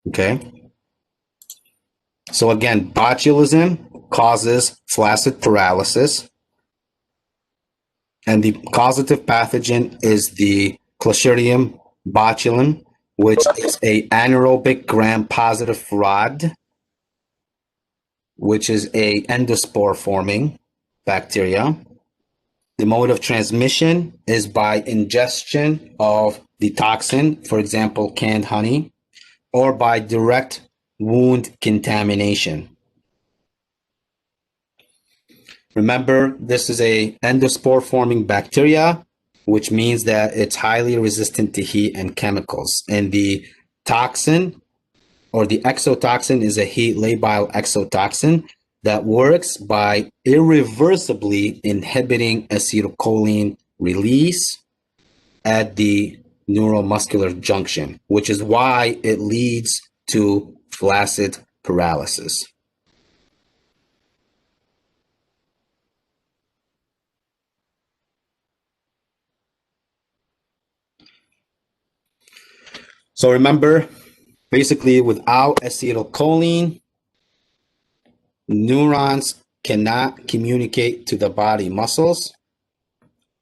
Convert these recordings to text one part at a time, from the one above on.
Okay. So again, botulism causes flaccid paralysis, and the causative pathogen is the Clostridium botulinum, which is a anaerobic gram-positive rod, which is a endospore forming bacteria. The mode of transmission is by ingestion of the toxin, for example, canned honey, or by direct wound contamination. Remember, this is a endospore forming bacteria, which means that it's highly resistant to heat and chemicals. And the toxin or the exotoxin is a heat labile exotoxin that works by irreversibly inhibiting acetylcholine release at the neuromuscular junction, which is why it leads to flaccid paralysis. So remember, basically without acetylcholine, neurons cannot communicate to the body muscles,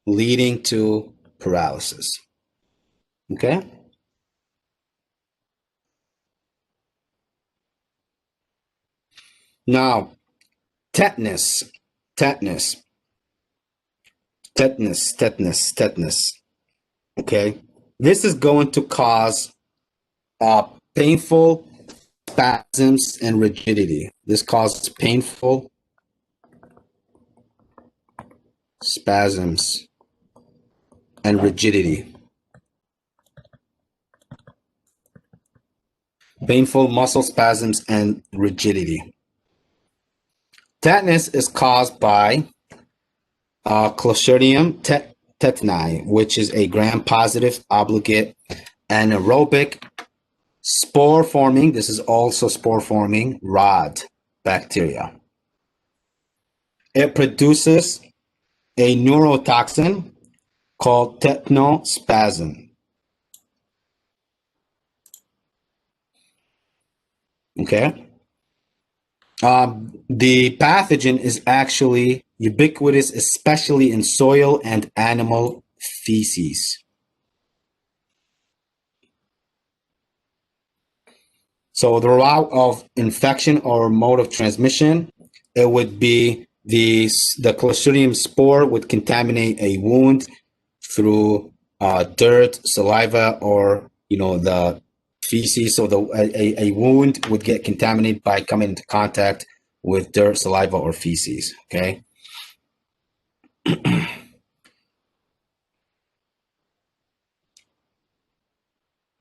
leading to paralysis. Okay? Now, tetanus. Okay? This is going to cause painful spasms and rigidity. This causes painful spasms and rigidity. Painful muscle spasms and rigidity. Tetanus is caused by Clostridium tetani, which is a gram-positive obligate anaerobic spore-forming, this is also spore-forming, rod bacteria. It produces a neurotoxin called tetanospasm. Okay? The pathogen is actually ubiquitous, especially in soil and animal feces. So the route of infection or mode of transmission, it would be the Clostridium spore would contaminate a wound through dirt, saliva, or the feces. So a wound would get contaminated by coming into contact with dirt, saliva, or feces. Okay.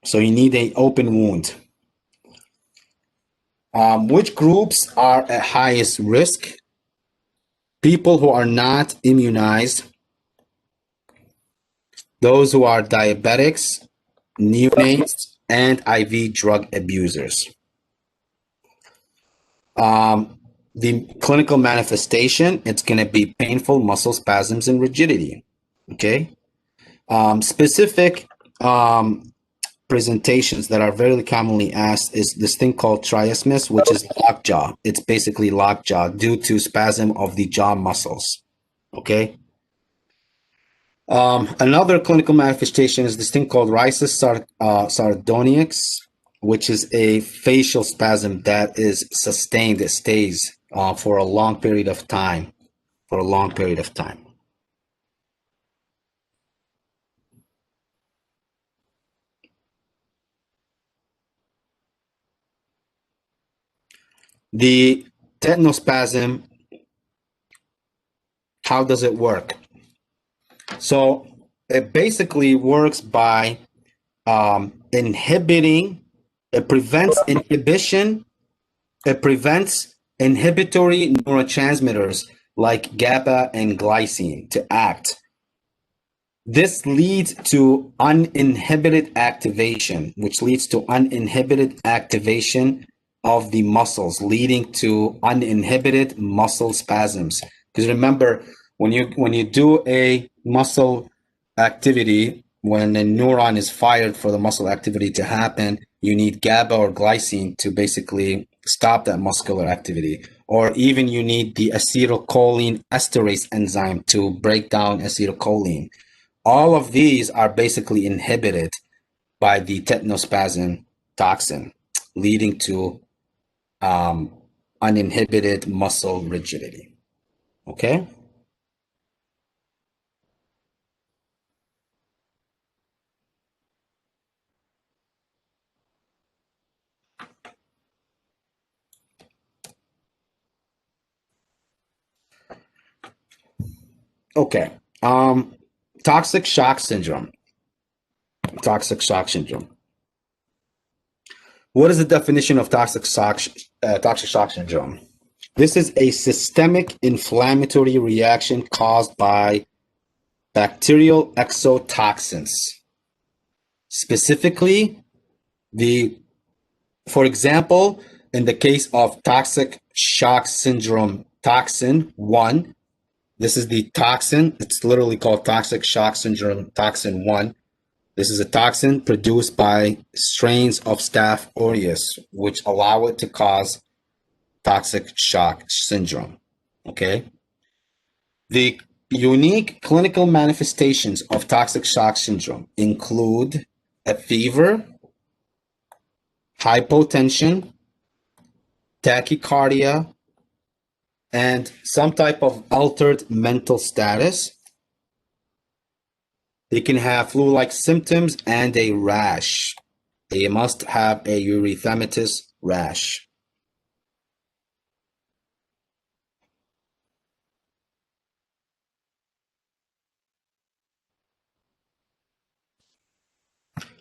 So you need an open wound. Which groups are at highest risk? People who are not immunized, those who are diabetics, neonates, and IV drug abusers. The clinical manifestation, it's going to be painful muscle spasms and rigidity. Okay. Specific presentations that are very commonly asked is this thing called triasmus, which is lockjaw. It's basically lockjaw due to spasm of the jaw muscles. Okay. Another clinical manifestation is this thing called rhizus sardonyx, which is a facial spasm that is sustained. It stays for a long period of time. The tetanospasm, how does it work? So it basically works by inhibiting, it prevents inhibition, it prevents inhibitory neurotransmitters like GABA and glycine to act. This leads to uninhibited activation, which leads to uninhibited activation of the muscles, leading to uninhibited muscle spasms. Because remember, when you do a muscle activity, when a neuron is fired for the muscle activity to happen, you need GABA or glycine to basically stop that muscular activity. Or even you need the acetylcholine esterase enzyme to break down acetylcholine. All of these are basically inhibited by the tetanospasm toxin, leading to uninhibited muscle rigidity. Okay? Okay. Toxic shock syndrome. Toxic shock syndrome. What is the definition of toxic shock syndrome? This is a systemic inflammatory reaction caused by bacterial exotoxins. Specifically, for example, in the case of toxic shock syndrome toxin 1, this is the toxin. It's literally called toxic shock syndrome toxin 1. This is a toxin produced by strains of Staph aureus, which allow it to cause toxic shock syndrome. Okay. The unique clinical manifestations of toxic shock syndrome include a fever, hypotension, tachycardia, and some type of altered mental status. They can have flu-like symptoms and a rash. They must have a erythematous rash.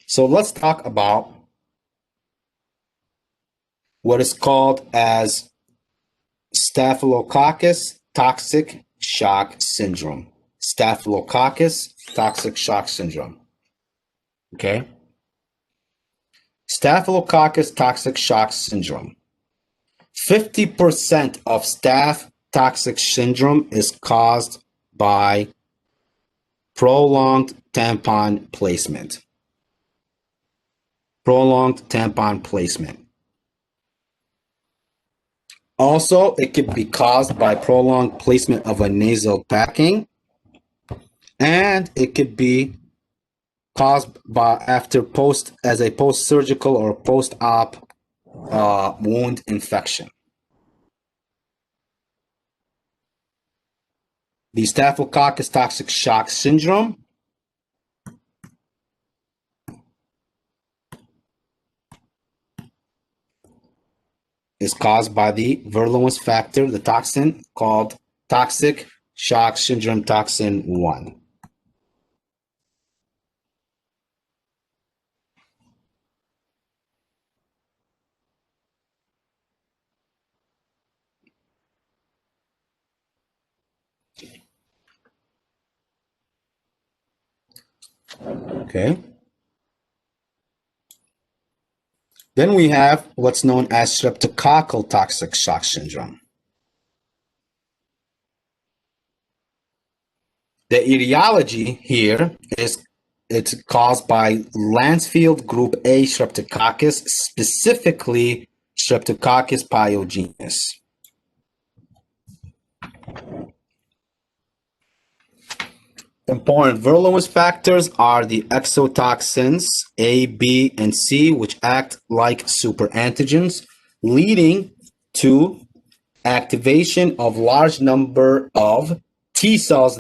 So let's talk about what is called as Staphylococcus toxic shock syndrome. Staphylococcus toxic shock syndrome. Okay. Staphylococcus toxic shock syndrome. 50% of staph toxic syndrome is caused by prolonged tampon placement. Prolonged tampon placement. Also, it could be caused by prolonged placement of a nasal packing, and it could be caused by as a post-surgical or post-op wound infection. The Staphylococcus toxic shock syndrome is caused by the virulence factor, the toxin called toxic shock syndrome toxin 1. Okay. Then we have what's known as streptococcal toxic shock syndrome. The etiology here is it's caused by Lancefield group A streptococcus, specifically Streptococcus pyogenes. Important virulence factors are the exotoxins A, B, and C, which act like superantigens, leading to activation of large number of T cells